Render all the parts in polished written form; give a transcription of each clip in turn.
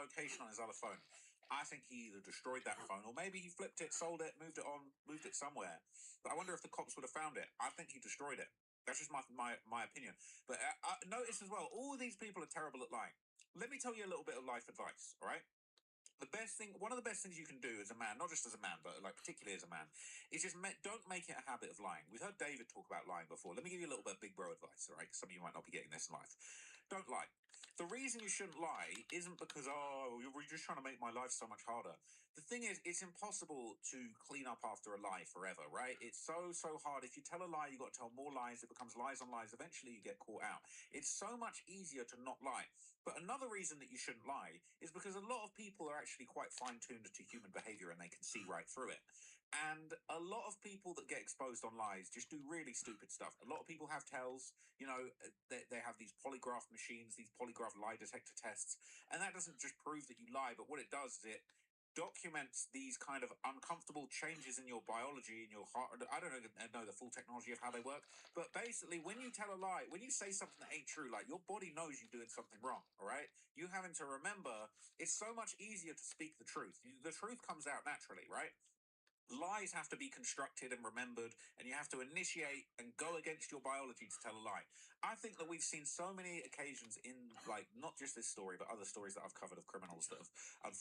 location on his other phone. I think he either destroyed that phone or maybe he flipped it, sold it, moved it on, moved it somewhere. But I wonder if the cops would have found it. I think he destroyed it. That's just my opinion. But notice as well, all these people are terrible at lying. Let me tell you a little bit of life advice, all right? One of the best things you can do as a man, not just as a man, but like particularly as a man, is just don't make it a habit of lying. We've heard David talk about lying before. Let me give you a little bit of big bro advice, all right? Some of you might not be getting this in life. Don't lie. The reason you shouldn't lie isn't because, oh, you're just trying to make my life so much harder. The thing is, it's impossible to clean up after a lie forever, right? It's so hard. If you tell a lie, you've got to tell more lies. It becomes lies on lies. Eventually, you get caught out. It's so much easier to not lie. But another reason that you shouldn't lie is because a lot of people are actually quite fine-tuned to human behavior and they can see right through it. And a lot of people that get exposed on lies just do really stupid stuff. A lot of people have tells, they have these polygraph machines, these polygraph lie detector tests, and that doesn't just prove that you lie, but what it does is it documents these kind of uncomfortable changes in your biology, in your heart. I don't know the full technology of how they work, but basically when you tell a lie, when you say something that ain't true, like your body knows you're doing something wrong, all right? You having to remember, it's so much easier to speak the truth. The truth comes out naturally, right? Lies have to be constructed and remembered, and you have to initiate and go against your biology to tell a lie. I think that we've seen so many occasions in, like, not just this story, but other stories that I've covered of criminals that have,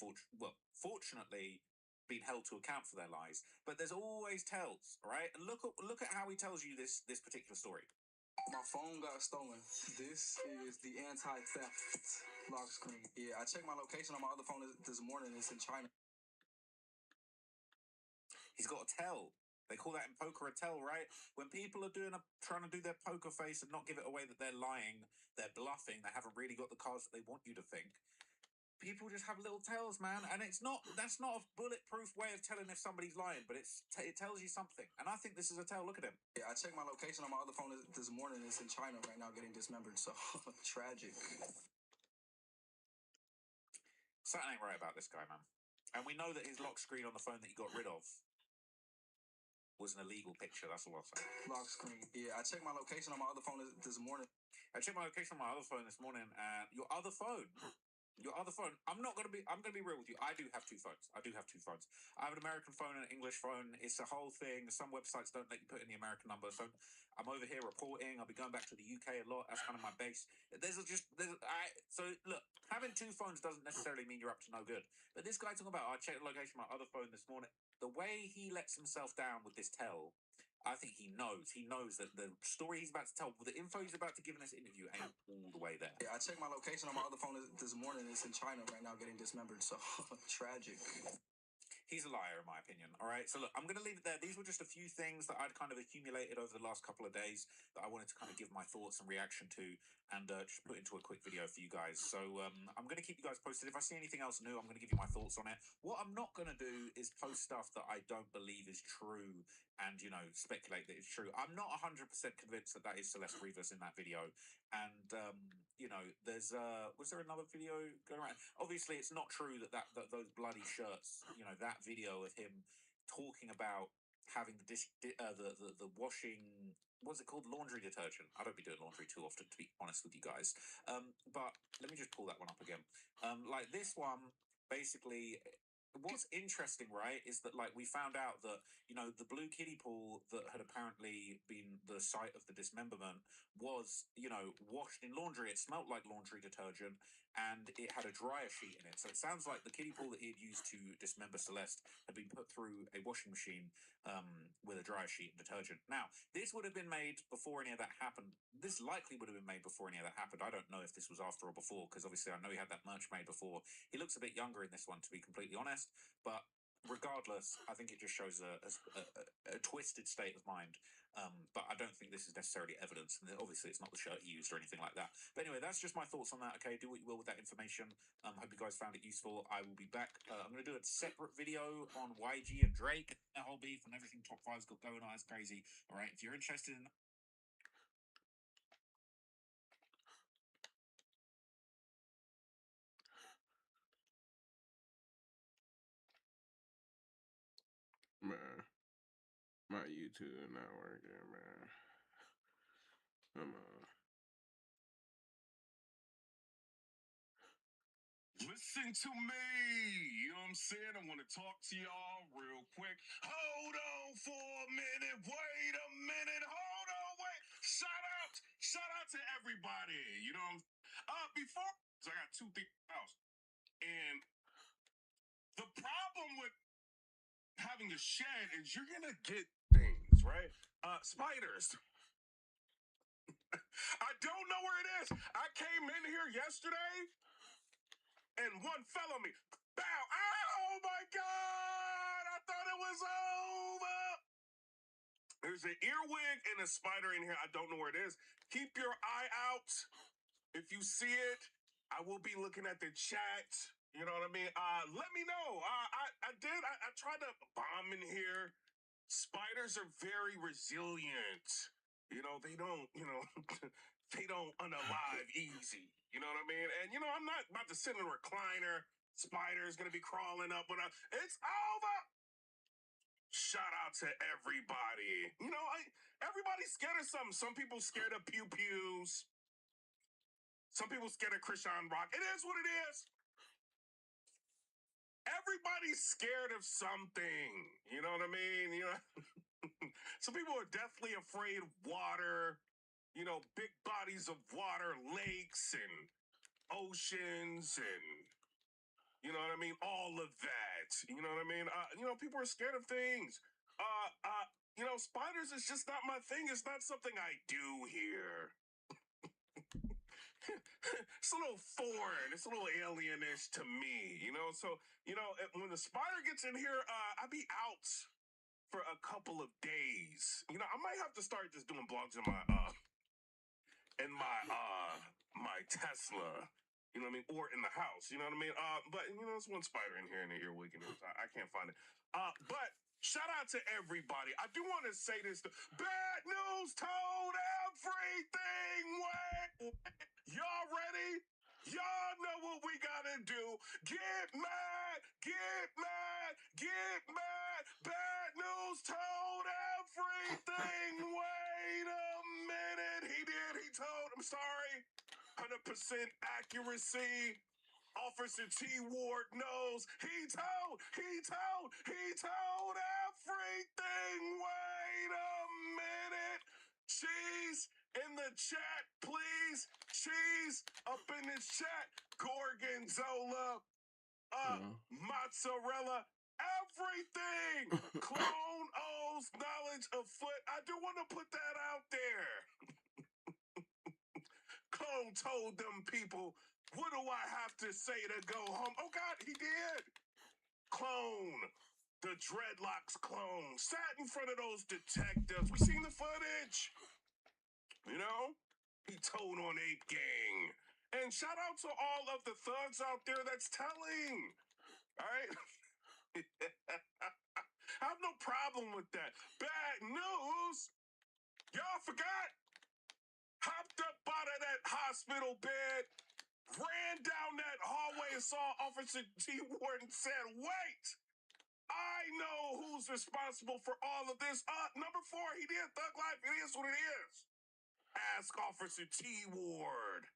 fortunately, been held to account for their lies. But there's always tells, right? And look at how he tells you this particular story. My phone got stolen. This is the anti-theft lock screen. Yeah, I checked my location on my other phone this morning. It's in China. He's got a tell. They call that in poker a tell, right? When people are trying to do their poker face and not give it away that they're lying, they're bluffing, they haven't really got the cards that they want you to think. People just have little tells, man, and that's not a bulletproof way of telling if somebody's lying, but it tells you something. And I think this is a tell. Look at him. Yeah, I checked my location on my other phone this morning. It's in China right now, getting dismembered. So tragic. Something ain't right about this guy, man. And we know that his lock screen on the phone that he got rid of was an illegal picture. That's all I'll say. Lock screen. Yeah, I checked my location on my other phone this morning. I checked my location on my other phone this morning, and your other phone. I'm gonna be real with you. I do have two phones. I have an American phone and an English phone. It's a whole thing. Some websites don't let you put in the American number, so I'm over here reporting. I'll be going back to the UK a lot. That's kind of my base. So look, having two phones doesn't necessarily mean you're up to no good. But this guy talking about, I checked the location of my other phone this morning. The way he lets himself down with this tell, I think he knows. He knows that the story he's about to tell, the info he's about to give in this interview, ain't all the way there. Yeah, I checked my location on my other phone this morning. It's in China right now, getting dismembered. So tragic. He's a liar, in my opinion. All right. So look, I'm going to leave it there. These were just a few things that I'd kind of accumulated over the last couple of days that I wanted to kind of give my thoughts and reaction to, and just put into a quick video for you guys. So I'm going to keep you guys posted. If I see anything else new, I'm going to give you my thoughts on it. What I'm not going to do is post stuff that I don't believe is true and, speculate that it's true. I'm not 100% convinced that is Celeste Rivas in that video. And, was there another video going around? Obviously, it's not true that those bloody shirts, that video of him talking about having the washing, what's it called, laundry detergent. I don't be doing laundry too often, to be honest with you guys. But let me just pull that one up again. Like this one, basically, what's interesting, right, is that, like, we found out that, the blue kiddie pool that had apparently been the site of the dismemberment was, washed in laundry. It smelt like laundry detergent, and it had a dryer sheet in it. So it sounds like the kiddie pool that he had used to dismember Celeste had been put through a washing machine with a dryer sheet and detergent. Now, this would have been made before any of that happened. This likely would have been made before any of that happened. I don't know if this was after or before, because obviously I know he had that merch made before. He looks a bit younger in this one, to be completely honest, but regardless, I think it just shows a twisted state of mind. But I don't think this is necessarily evidence. And obviously, it's not the shirt he used or anything like that. But anyway, that's just my thoughts on that. Okay, do what you will with that information. Hope you guys found it useful. I will be back. I'm going to do a separate video on YG and Drake, that whole beef and everything Top 5's got going on. It's crazy. All right, if you're interested in Man, my YouTube not working, man. Come on. listen to me. You know what I'm saying? I want to talk to y'all real quick. Hold on for a minute. Wait a minute. Hold on. Wait. Shout out to everybody. You know what I'm before so I got 2 things in the house. And the problem with having a shed is you're gonna get things, right? Spiders. I don't know where it is. I came in here yesterday and one fell on me. Bow! Oh my God! I thought it was over. There's an earwig and a spider in here. I don't know where it is. Keep your eye out. If you see it, I will be looking at the chat. You know what I mean? Let me know. I tried to bomb in here. Spiders are very resilient. You know, they don't, they don't unalive easy. You know what I mean? And, I'm not about to sit in a recliner. Spider's going to be crawling up. But it's over. Shout out to everybody. Everybody's scared of something. Some people scared of pew-pews. Some people scared of Krishan Rock. It is what it is. Everybody's scared of something. You know what I mean? Some people are definitely afraid of water. Big bodies of water, lakes and oceans and, you know what I mean? All of that. You know what I mean? People are scared of things. Spiders is just not my thing. It's not something I do here. It's a little foreign. It's a little alienish to me, So, when the spider gets in here, I'll be out for a couple of days. I might have to start just doing blogs in my Tesla. You know what I mean? Or in the house. You know what I mean? But there's one spider in here in the earwig, and I can't find it. But shout out to everybody. I do want to say this. Bad news told everything. Wait. Y'all ready? Y'all know what we gotta do. Get mad, get mad, get mad. Bad news told everything. Wait a minute. He did. He told. I'm sorry. 100% accuracy. Officer T. Ward knows. He told everything. Wait a minute. Cheese in the chat, please. Cheese up in this chat. Gorgonzola. Mozzarella. Everything. Clone O's knowledge of foot. I do want to put that out there. Clone told them people, what do I have to say to go home? Oh, God, he did. Clone. The dreadlocks clone. Sat in front of those detectives. We seen the footage. He told on Ape Gang. And shout out to all of the thugs out there that's telling. All right? I have no problem with that. Bad news. Y'all forgot. Hopped up out of that hospital bed, ran down that hallway and saw Officer T. Ward and said, wait, I know who's responsible for all of this. Number 4, he did Thug Life. It is what it is. Ask Officer T. Ward.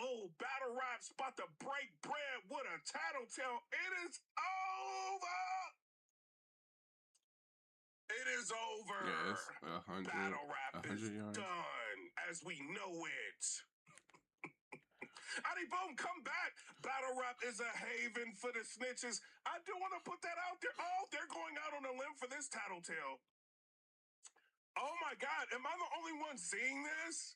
Oh, battle rap's about to break bread with a tattletale. It is over. It is over. Yes, 100. Battle rap 100 is yards. done as we know it. Adi Boom, come back. Battle rap is a haven for the snitches. I do want to put that out there. Oh, they're going out on a limb for this tattletale. Oh my God, am I the only one seeing this?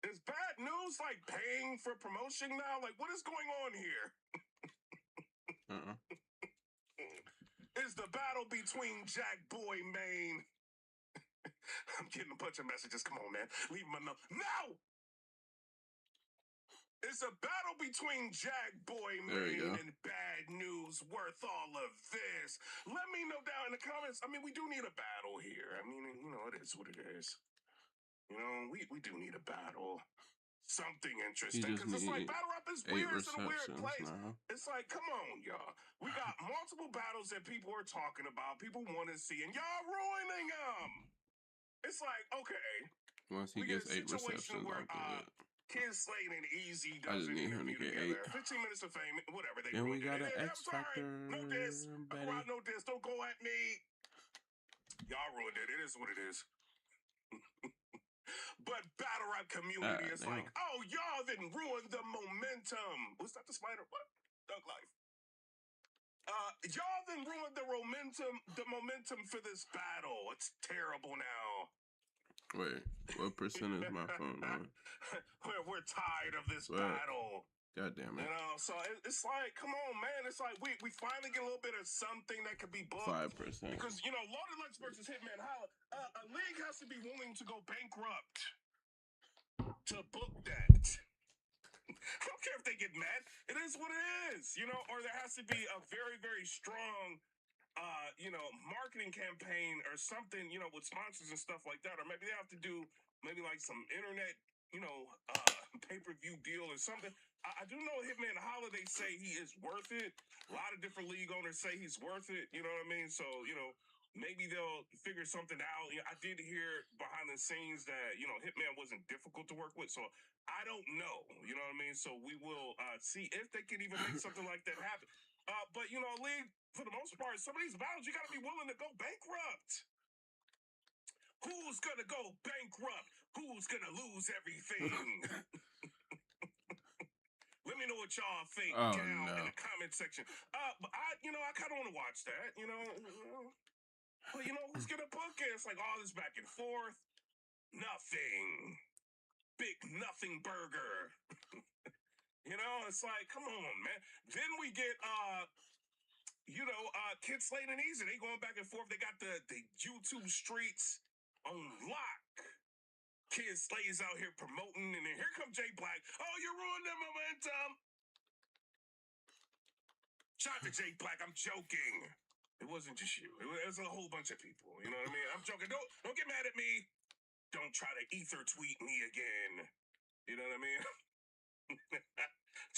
Is Bad News like paying for promotion now? Like, what is going on here? Is the battle between Jack Boy Maine? I'm getting a bunch of messages. Come on, man. Leave them alone. No! Is a battle between Jack Boy Maine and Bad News worth all of this? Let me know down in the comments. I mean, we do need a battle here. I mean, it is what it is. We do need a battle. Something interesting. Because it's like battle rap is weird. It's in a weird place. Now. It's like, come on, y'all. We got multiple battles that people are talking about, people want to see, and y'all ruining them. It's like, okay. Once he gets 8 receptions, I'll do it. Kid Slade and Easy I does just an need him to interview get together. 15 minutes of fame, whatever. They Then we ruined got it. an That X was all right. Factor. No diss. Betty. No diss. Don't go at me. Y'all ruined it. It is what it is. But battle rap community is like, oh, y'all then ruined the momentum. Was that the spider? What? Thug Life. Y'all then ruined the momentum for this battle. It's terrible now. Wait, what percent is my phone on? We're tired of this battle. God damn it. You know, so it's like, come on, man. It's like we finally get a little bit of something that could be booked. 5%. Because, you know, Loaded Lux versus Hitman Holla, a league has to be willing to go bankrupt to book that. I don't care if they get mad. It is what it is, you know, or there has to be a very, very strong, you know, marketing campaign or something, you know, with sponsors and stuff like that. Or maybe they have to do maybe like some internet, you know, pay-per-view deal or something. I do know Hitman Holiday say he is worth it. A lot of different league owners say he's worth it. You know what I mean? So, you know, maybe they'll figure something out. You know, I did hear behind the scenes that, you know, Hitman wasn't difficult to work with. So I don't know. You know what I mean? So we will see if they can even make something like that happen. But, you know, league, for the most part, some of these battles, you got to be willing to go bankrupt. Who's going to go bankrupt? Who's going to lose everything? Let me know what y'all think down in the comment section. But I kind of want to watch that, you know. But, you know, who's going to book it? It's like all this back and forth. Nothing. Big nothing burger. You know, it's like, come on, man. Then we get, Kid Slade and Easy. They going back and forth. They got the YouTube streets on lock. Kid Slade's out here promoting, and then here comes Jay Black. Oh, you ruined the momentum. Shout out to Jay Black. I'm joking. It wasn't just you. It was a whole bunch of people. You know what I mean? I'm joking. Don't get mad at me. Don't try to ether tweet me again. You know what I mean?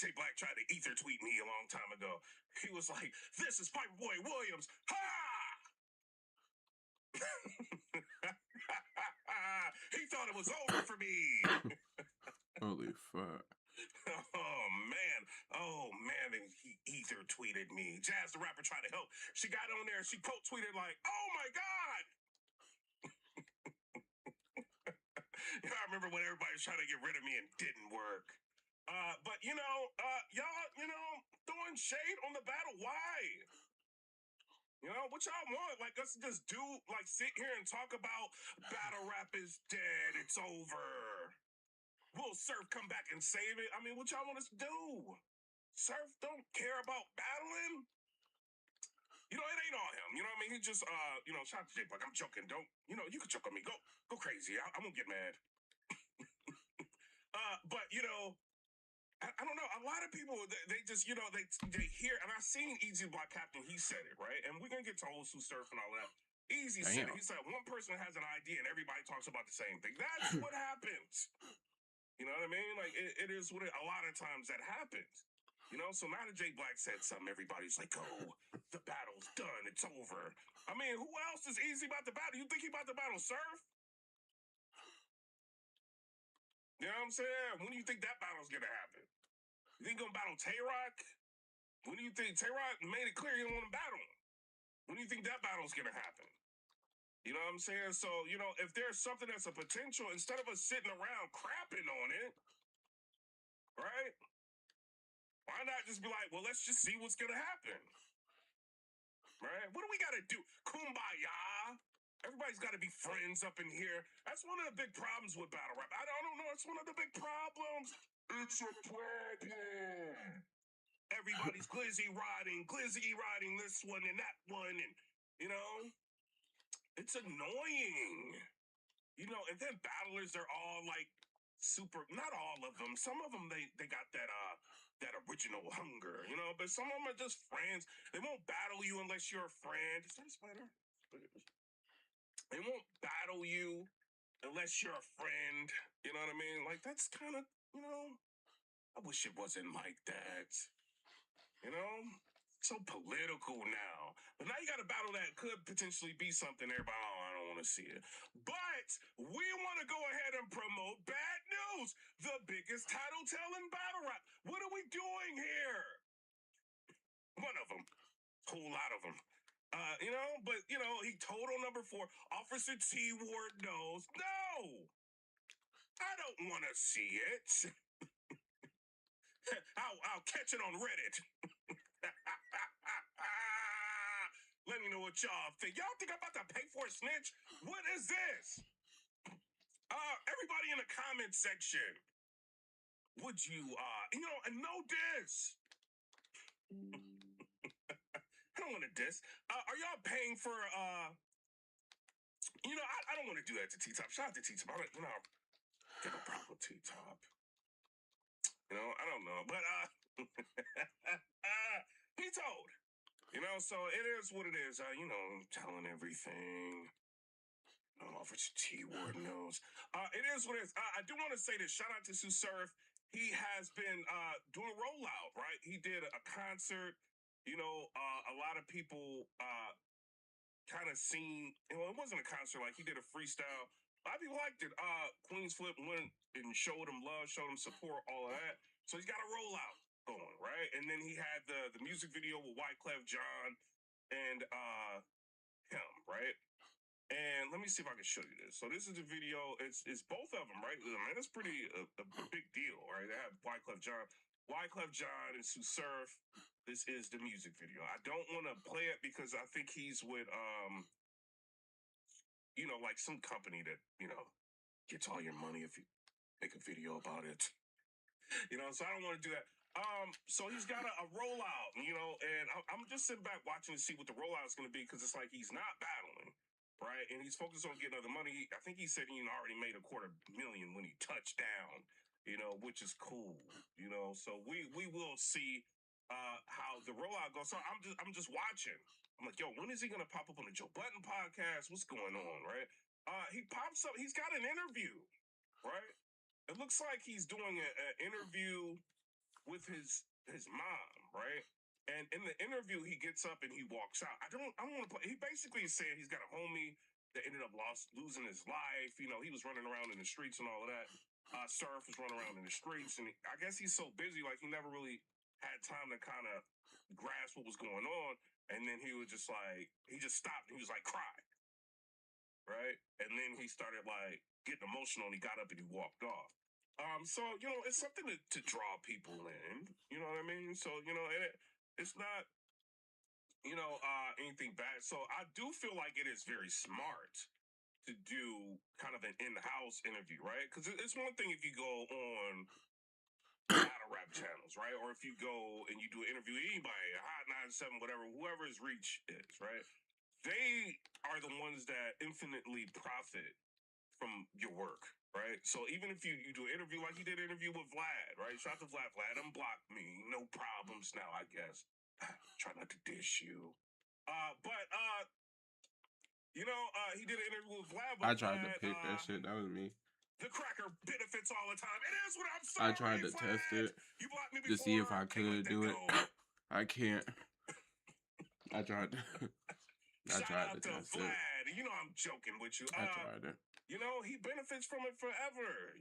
Jay Black tried to ether tweet me a long time ago. He was like, "This is Piperboy Williams." Ha! He thought it was over for me. Holy fuck. Oh man, and he ether tweeted me. Jazz the rapper tried to help. She got on there, she quote tweeted like, "Oh my God." I remember when everybody was trying to get rid of me and didn't work. But y'all, throwing shade on the battle. Why? You know, what y'all want? Like us to just sit here and talk about battle rap is dead, it's over. Will Surf come back and save it? I mean, what y'all want us to do? Surf don't care about battling? You know, it ain't all him. You know what I mean? He just, shout out to Jay Black. I'm joking. You can choke on me. Go crazy. I won't get mad. But, I don't know. A lot of people, they just, they hear, and I seen Easy Block Captain, he said it, right? And we're going to get to Osu Surf and all that. Easy said it. He said, one person has an idea and everybody talks about the same thing. That's what happens. You know what I mean? Like, it is what a lot of times that happens. You know, so now that Jay Black said something, everybody's like, oh, the battle's done. It's over. I mean, who else is Easy about to battle? You think he about to battle Surf? You know what I'm saying? When do you think that battle's going to happen? You think he's going to battle Tay-Rock? When do you think Tay-Rock made it clear he don't want to battle him? When do you think that battle's going to happen? You know what I'm saying? So, if there's something that's a potential, instead of us sitting around crapping on it, right? Why not just be like, well, let's just see what's going to happen? Right? What do we got to do? Kumbaya? Everybody's got to be friends up in here. That's one of the big problems with battle rap. I don't know. It's one of the big problems. It's a problem. Everybody's glizzy riding this one and that one. And, it's annoying. And then battlers are all like super, not all of them. Some of them, they got that original hunger, but some of them are just friends. They won't battle you unless you're a friend. Is that a spider? They won't battle you unless you're a friend. You know what I mean? Like, that's kind of, I wish it wasn't like that. So political now. But now you got a battle that could potentially be something everybody, oh, I don't want want to see it. But we want to go ahead and promote Bad News, the biggest title telling battle rap. What are we doing here? One of them. Whole lot of them. But he total number 4. Officer T Ward knows. No! I don't want to see it. I'll catch it on Reddit. Let me know what y'all think. Y'all think I'm about to pay for a snitch? What is this? Everybody in the comment section. Would you, and no diss. I don't want to diss. Are y'all paying for, I don't want to do that to T-Top. Shout out to T-Top. I don't, get no problem with T-Top. I don't know. But, he told. So it is what it is. Telling everything. Officer T Ward knows. It is what it is. I do want to say this. Shout out to Sue Surf. He has been doing a rollout, right? He did a concert. A lot of people kind of seen. Well, it wasn't a concert. Like, he did a freestyle. A lot of people liked it. Queens Flip went and showed him love, showed him support, all of that. So he's got a rollout going, right? And then he had the music video with Wyclef Jean and him, right? And let me see if I can show you this. So this is the video. It's both of them, right? Man, it's pretty a big deal, right? They have Wyclef Jean and Sue Surf. This is the music video. I don't want to play it because I think he's with like some company that gets all your money if you make a video about it. So I don't want to do that. So he's got a rollout, and I'm just sitting back watching to see what the rollout is going to be because it's like he's not battling. Right, and he's focused on getting other money. I think he said he already made $250,000 when he touched down. Which is cool. So we will see how the rollout goes. So I'm just watching. I'm like, yo, when is he gonna pop up on the Joe Budden podcast? What's going on, right? He pops up. He's got an interview, right? It looks like he's doing an interview with his mom, right? And in the interview, he gets up and he walks out. I don't want to play. He basically is saying he's got a homie that ended up losing his life. He was running around in the streets and all of that. Surf was running around in the streets, and I guess he's so busy, like he never really had time to kind of grasp what was going on. And then he was just like, he just stopped. And he was like, cry, right? And then he started like getting emotional, and he got up and he walked off. So it's something to draw people in. You know what I mean? So it's not, anything bad. So I do feel like it is very smart to do kind of an in-house interview, right? Because it's one thing if you go on battle rap channels, right? Or if you go and you do an interview with anybody, Hot 97, whatever, whoever his reach is, right? They are the ones that infinitely profit from your work, right? So even if you do an interview like you did an interview with Vlad, right? Shout out to Vlad. Vlad unblocked me. No problems now, I guess. Try not to dish you. He did an interview with Vlad. I tried to pick that shit. That was me. The cracker benefits all the time. It is what I'm sorry, I tried to Vlad. test it You blocked me to before. see if I could do it. Go. I can't. I tried to. I tried to test Vlad. it. I'm joking with you. I tried it. He benefits from it forever.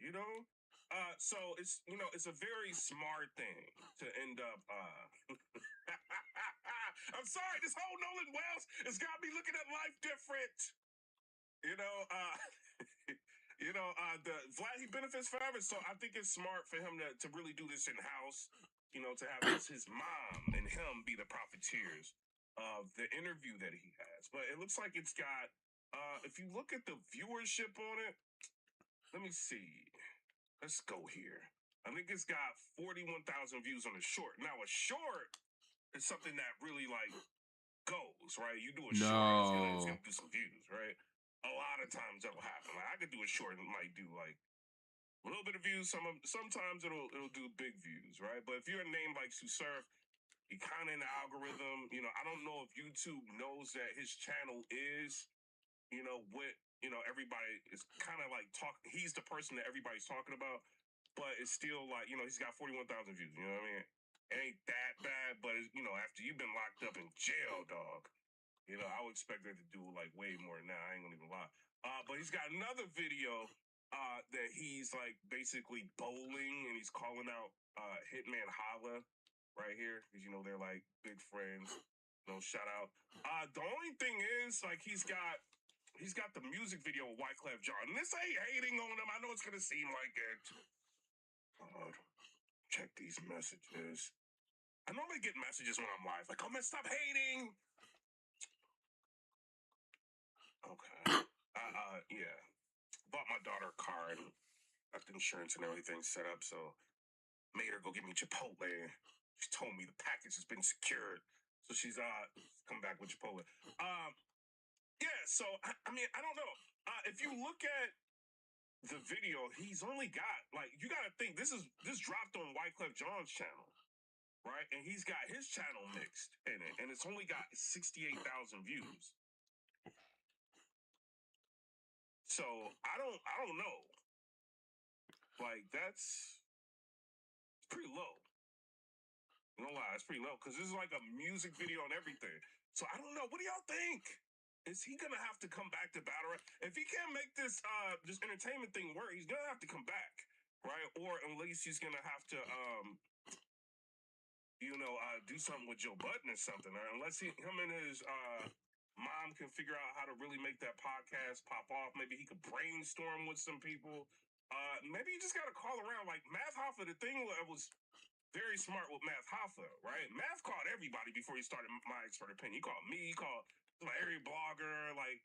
So it's it's a very smart thing to end up. I'm sorry, this whole Nolan Wells has got me looking at life different. The Vlad, he benefits forever. So I think it's smart for him to really do this in house. To have his mom and him be the profiteers of the interview that he has. But it looks like it's got. If you look at the viewership on it, let me see. Let's go here. I think it's got 41,000 views on the short. Now a short is something that really like goes, right? You do a short, it's gonna do some views, right? A lot of times that'll happen. Like I could do a short and it might do like a little bit of views. Sometimes it'll do big views, right? But if you're a name like Sue Surf, he kind of in the algorithm. I don't know if YouTube knows that his channel is, what everybody is kind of like talking. He's the person that everybody's talking about, but it's still like he's got 41,000 views. You know what I mean? It ain't that bad, but after you've been locked up in jail, dog, I would expect that to do like way more than that. I ain't gonna even lie. But he's got another video that he's like basically bowling and he's calling out Hitman Holla right here because you know they're like big friends. No shout out. The only thing is like he's got the music video with Wyclef Jean. And this ain't hating on him. I know it's gonna seem like it. Check these messages. I normally get messages when I'm live, like, "Oh man, stop hating." Okay. Yeah. Bought my daughter a car and got the insurance and everything set up, so made her go get me Chipotle. She told me the package has been secured, so she's come back with Chipotle. Yeah. So I mean, I don't know. If you look at the video, he's only got like you got to think this dropped on Wyclef Jean's channel, right? And he's got his channel mixed in it, and it's only got 68,000 views. So I don't know. Like that's pretty low. No lie, it's pretty low because this is like a music video and everything. So I don't know. What do y'all think? Is he gonna have to come back to battle rap? If he can't make this entertainment thing work, he's gonna have to come back, right? Or at least he's gonna have to do something with Joe Budden or something. Unless him and his mom can figure out how to really make that podcast pop off. Maybe he could brainstorm with some people. Maybe you just got to call around. Like Math Hoffa, the thing that was very smart with Math Hoffa, right? Math called everybody before he started My Expert Opinion. He called me. He called like every blogger. Like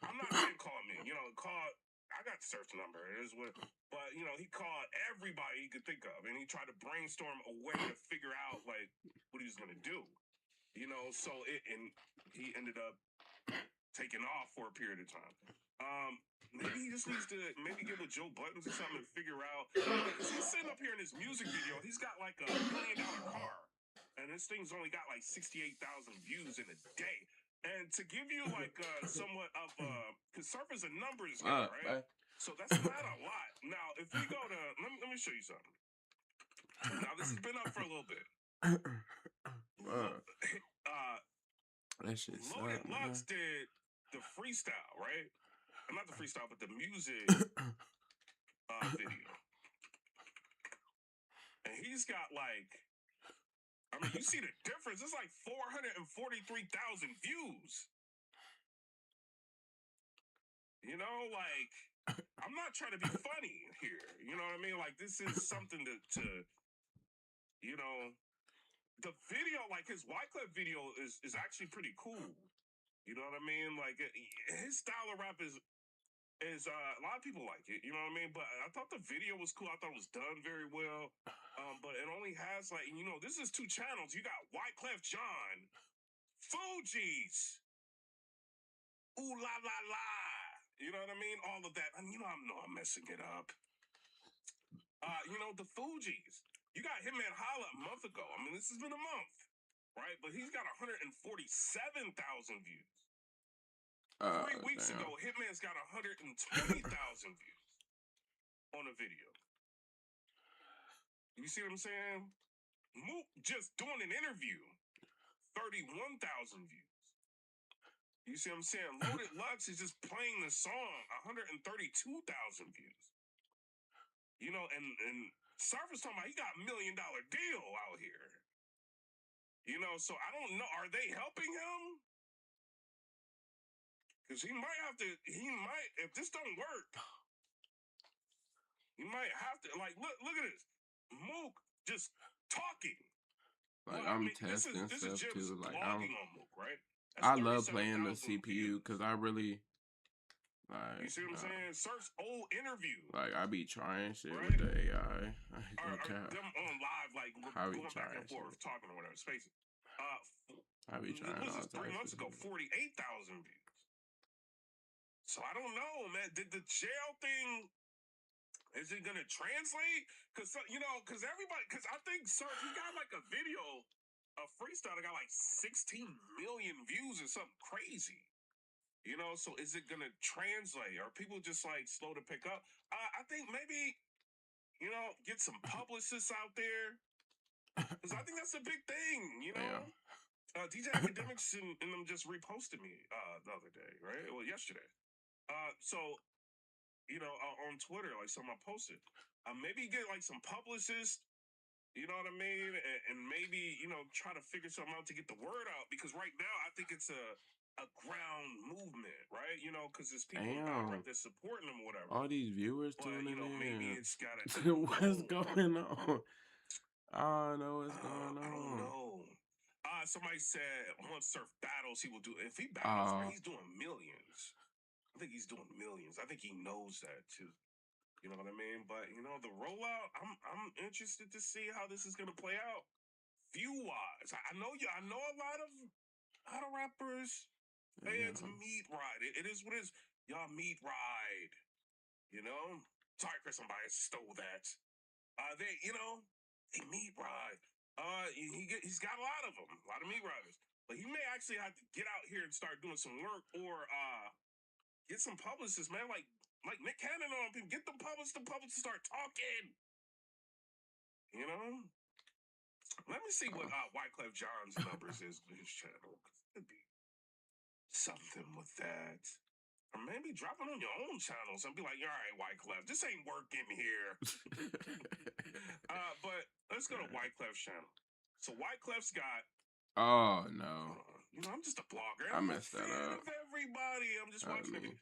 I'm not saying call me. I got the search number. But he called everybody he could think of, and he tried to brainstorm a way to figure out like what he was gonna do. So he ended up taking off for a period of time. Maybe he just needs to get with Joe Budden or something and figure out. He's sitting up here in his music video. He's got like $1 million car, and this thing's only got like 68,000 views in a day. And to give you like somewhat of because Surfa's a numbers guy, right? So that's not a lot. Now, if we go to let me show you something. Now this has been up for a little bit. That shit Loaded suck, Lux man. did the freestyle, right? Not the freestyle, but the music video. And he's got like, I mean, you see the difference. It's like 443,000 views. Like, I'm not trying to be funny here. You know what I mean? Like, this is something to the video, like his Wyclef video is actually pretty cool. You know what I mean? Like his style of rap is a lot of people like it. You know what I mean? But I thought the video was cool. I thought it was done very well. But it only has like this is 2 channels. You got Wyclef Jean, Fugees, Ooh La La La. You know what I mean? All of that. I know I'm messing it up. The Fugees. You got Hitman Holla a month ago. I mean, this has been a month, right? But he's got 147,000 views. 3 weeks ago, Hitman's got 120,000 views on a video. You see what I'm saying? Mook just doing an interview, 31,000 views. You see what I'm saying? Loaded Lux is just playing the song, 132,000 views. And Surfa's talking about he got $1 million deal out here. So I don't know. Are they helping him? Because he might, if this don't work, he might have to, like, look at this. Mook just talking. Like, I'm testing stuff too. Like, on Mook, right? I love playing the CPU because I really, like, you see what I'm saying? Search old interview. Like, I be trying shit with the AI. Or them on live, like, going back and forth, talking or whatever, spaces. I be trying all types 3 months ago, 48,000 views. So I don't know, man. Did the jail thing, is it gonna translate? Because I think he got like a video, a freestyle that got like 16 million views or something crazy. So is it gonna translate? Are people just like slow to pick up? I think maybe, get some publicists out there. Because I think that's a big thing, Yeah. DJ Academics and them just reposted me the other day, right? Well, yesterday. So on Twitter, like something I posted, maybe get like some publicists. You know what I mean? And maybe try to figure something out to get the word out, because right now I think it's a ground movement, right? Because there's people Damn. that's supporting them, or whatever. All these viewers But tuning maybe in. it's gotta. What's going on? I don't know what's going I don't on. know. Somebody said once Surf battles, he will do. If he battles, right, he's doing millions. I think he's doing millions. I think he knows that too. You know what I mean? But the rollout, I'm interested to see how this is gonna play out. View wise, I know you. I know a lot of rappers fans Yeah. meat ride. It is what it is. Y'all meat ride. Sorry, Chris, somebody stole that. They meat ride. He's got a lot of them, a lot of meat riders. But he may actually have to get out here and start doing some work, or get some publicists, man. Like Nick Cannon on people. Get the publicists to start talking. Let me see what Wyclef John's numbers is on his channel. Could be something with that. Or maybe drop it on your own channels and be like, all right, Wyclef, this ain't working here. But let's go to Wyclef's channel. So Wyclef's got. Oh no. I'm just a blogger. I I'm messed a that fan up. of everybody. I'm just watching me. everything.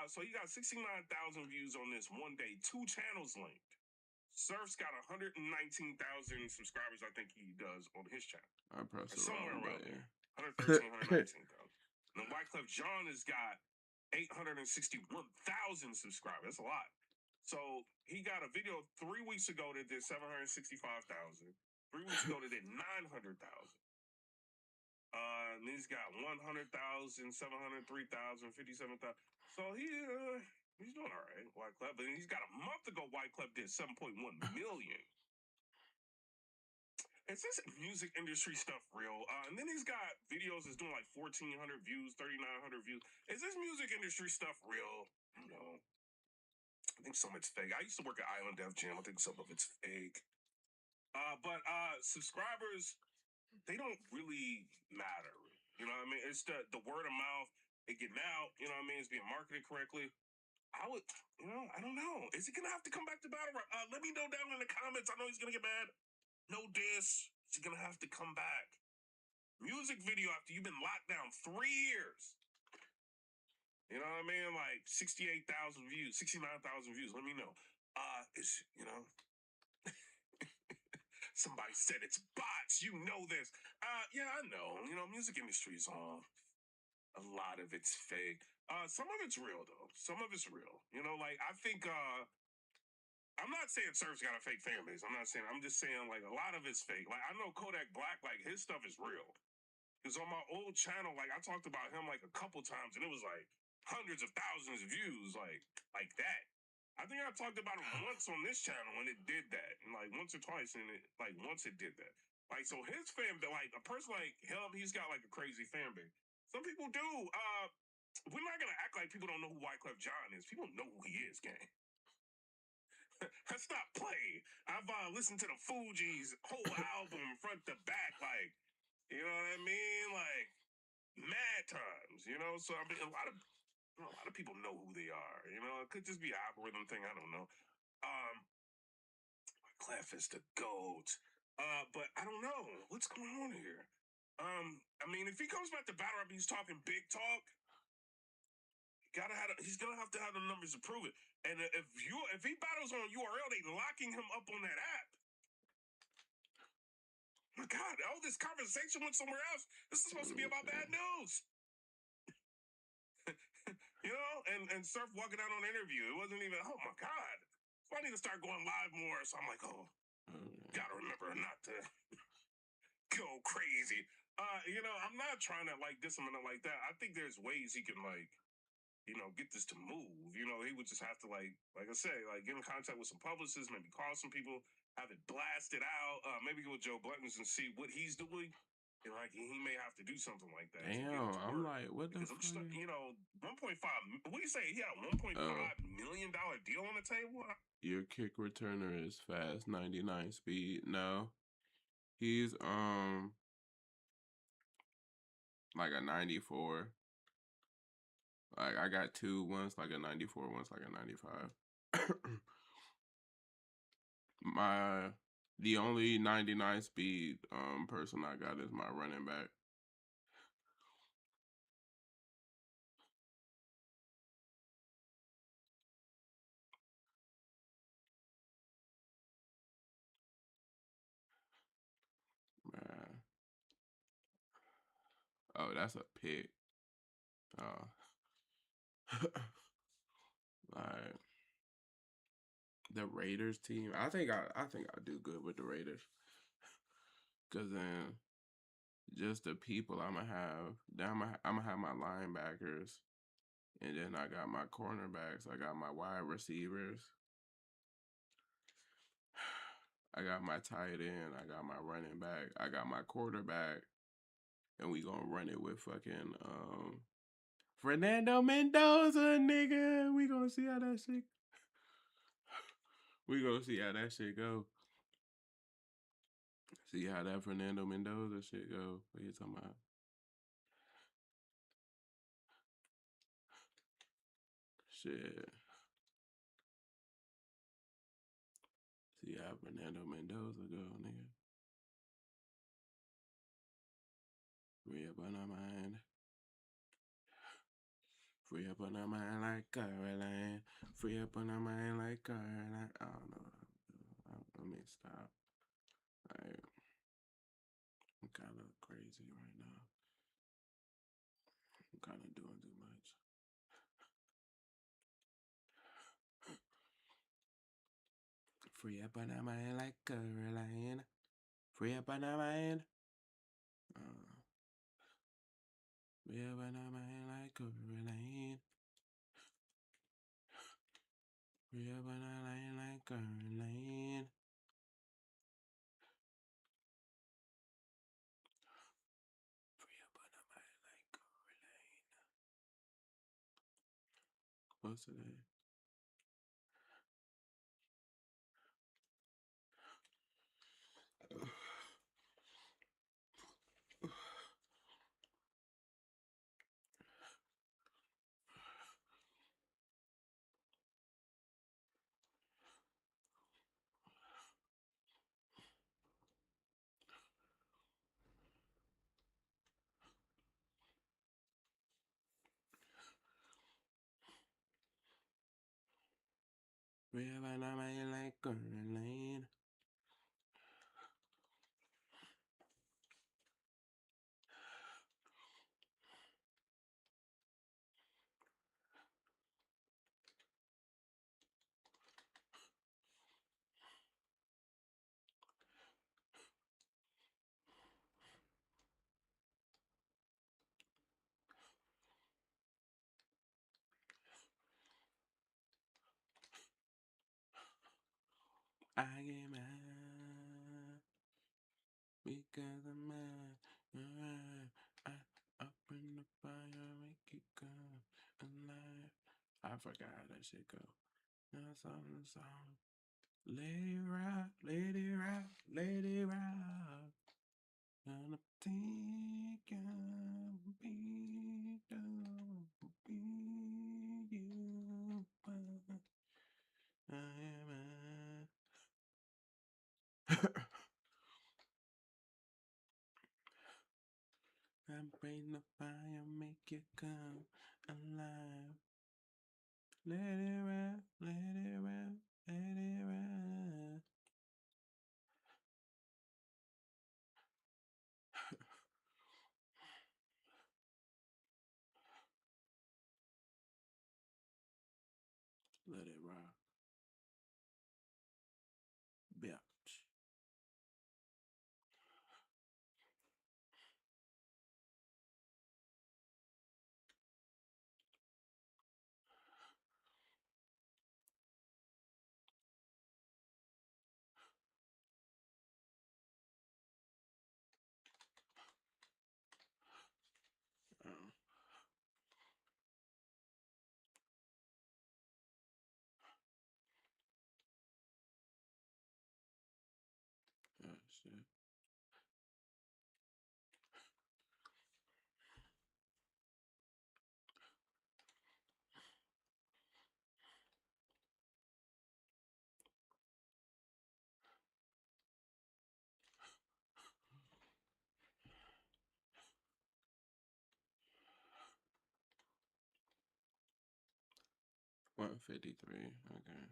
So he got 69,000 views on this one day. 2 channels linked. Surf's got 119,000 subscribers. I think he does on his channel. I pressed the somewhere wrong around button. 113,000, 119,000. And then Wyclef Jean has got 861,000 subscribers. That's a lot. So he got a video 3 weeks ago that did 765,000. 3 weeks ago that did 900,000. And he's got 100,000, 703,000, 57,000. So he's doing all right, Wyclef. But he's got a month ago, Wyclef did 7.1 million. Is this music industry stuff real? And then he's got videos that's doing like 1,400 views, 3,900 views. Is this music industry stuff real? I think some of it's fake. I used to work at Island Def Jam. I think some of it's fake. But subscribers, they don't really matter. You know what I mean? It's the word of mouth. It getting out. You know what I mean? It's being marketed correctly. I don't know. Is he gonna have to come back to battle rap? Let me know down in the comments. I know he's gonna get mad. No diss. He's gonna have to come back. Music video after you've been locked down 3 years. You know what I mean? Like 68,000 views, 69,000 views. Let me know. Somebody said it's bots. You know this. Yeah, I know. Music industry is all. A lot of it's fake. Some of it's real though. Some of it's real. I think I'm not saying Surf's got a fake fan base. I'm just saying like a lot of it's fake. Like I know Kodak Black, like his stuff is real. Because on my old channel, like I talked about him like a couple times and it was like hundreds of thousands of views, like that. I think I talked about him once on this channel and it did that. And like once or twice and once it did that. Like so his fan, like a person like him, he's got like a crazy fan base. Some people do. We're not gonna act like people don't know who Wyclef Jean is. People know who he is, gang. Let's not play. I've listened to the Fugees' whole album front to back, like, you know what I mean? Like, mad times, So I mean, a lot of people know who they are. It could just be an algorithm thing. I don't know. Clef is the GOAT. But I don't know what's going on here. I mean, if he comes back to battle rap, he's talking big talk. He's gonna have to have the numbers to prove it. And if he battles on URL, they locking him up on that app. My God, all this conversation went somewhere else. This is supposed to be about bad news. And Surf walking out on an interview. It wasn't even, oh my God. So I need to start going live more. So I'm like, gotta remember not to go crazy. I'm not trying to like diss him and like that. I think there's ways he can get this to move. He would just have to like I say, like get in contact with some publicists, maybe call some people, have it blasted out, maybe go with Joe Buttons and see what he's doing. And like he may have to do something like that. Damn, I'm like, what the fuck? 1.5. What do you say? He had a $1.5 million deal on the table. Your kick returner is fast 99 speed. No, he's like a 94. Like I got two. One's like a 94. One's like a 95. The only 99 speed person I got is my running back. Man. Oh, that's a pick. Oh. Like the Raiders team. I think I do good with the Raiders. Cause then just the people I'm gonna have. Then I'm gonna have my linebackers, and then I got my cornerbacks. I got my wide receivers. I got my tight end. I got my running back. I got my quarterback, and we gonna run it with fucking Fernando Mendoza, nigga. We gonna see how that shit. We gonna see how that shit go. See how that Fernando Mendoza shit go. What you talking about? Shit. See how Fernando Mendoza go, nigga. Free up on our mind. Free up on our mind like Caroline. Free up on our mind like Caroline. I don't know. Let me stop. I'm kind of crazy right now. I'm kind of doing too much. Free up on our mind like Caroline. Free up on our mind. Free up on our mind like Caroline. Free up on our mind like Caroline. Free up on our mind like Caroline. What's today? Free up on our mind like Caroline. I get mad because I'm mad. I open the fire, make it come alive. I forgot how that shit go. That's on the song. Let it rock, let it rock, let it rock. And I'm thinking, be done, be you. I am I bring the fire, make it come alive. Let it rap, let it rap, let it rap. Let it rock. Bitch. 153. Okay.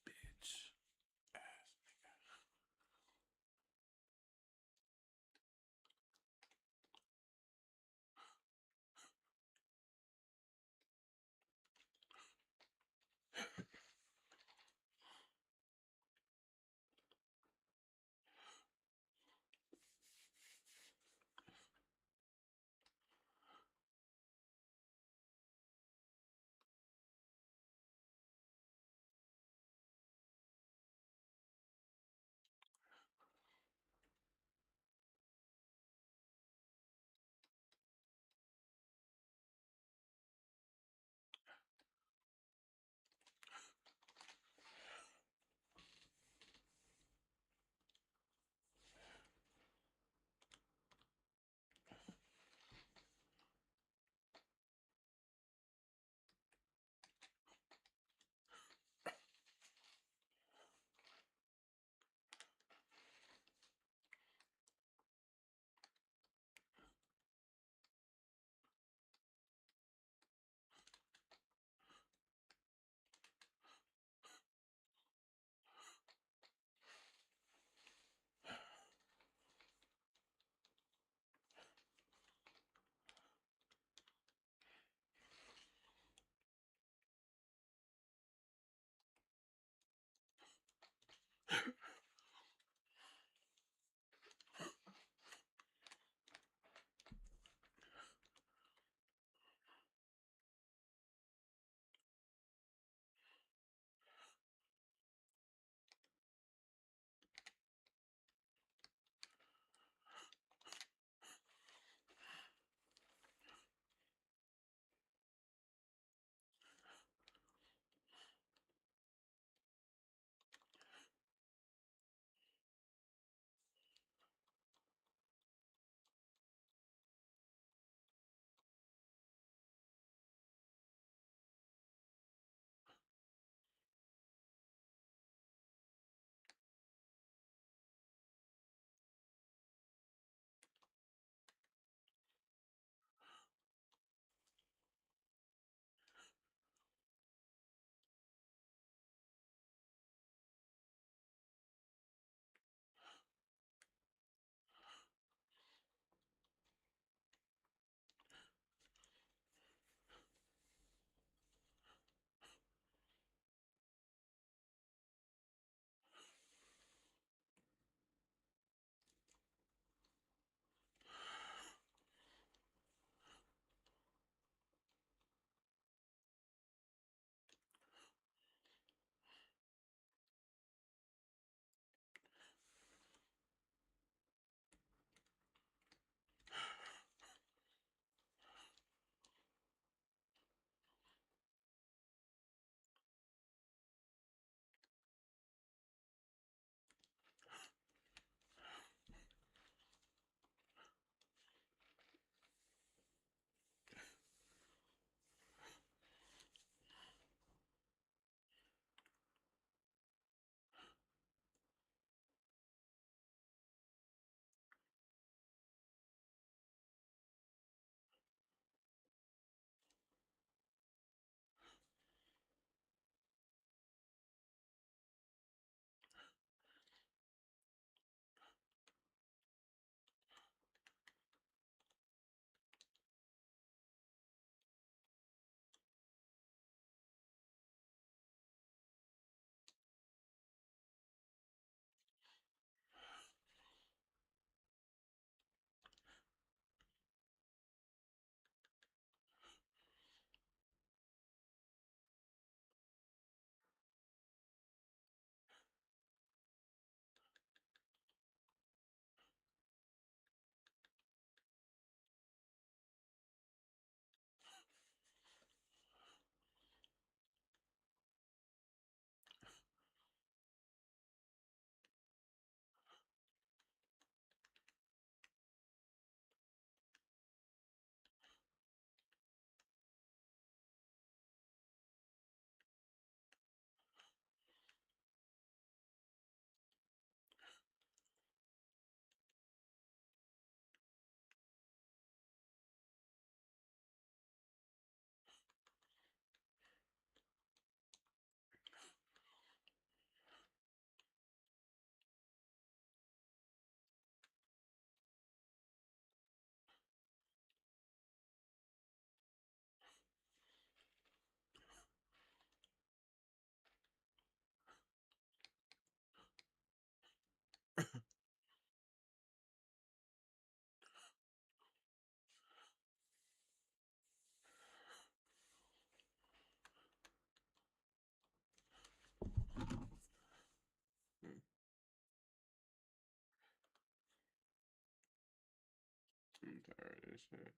Bitch. Ass nigga. I'm tired of this shit.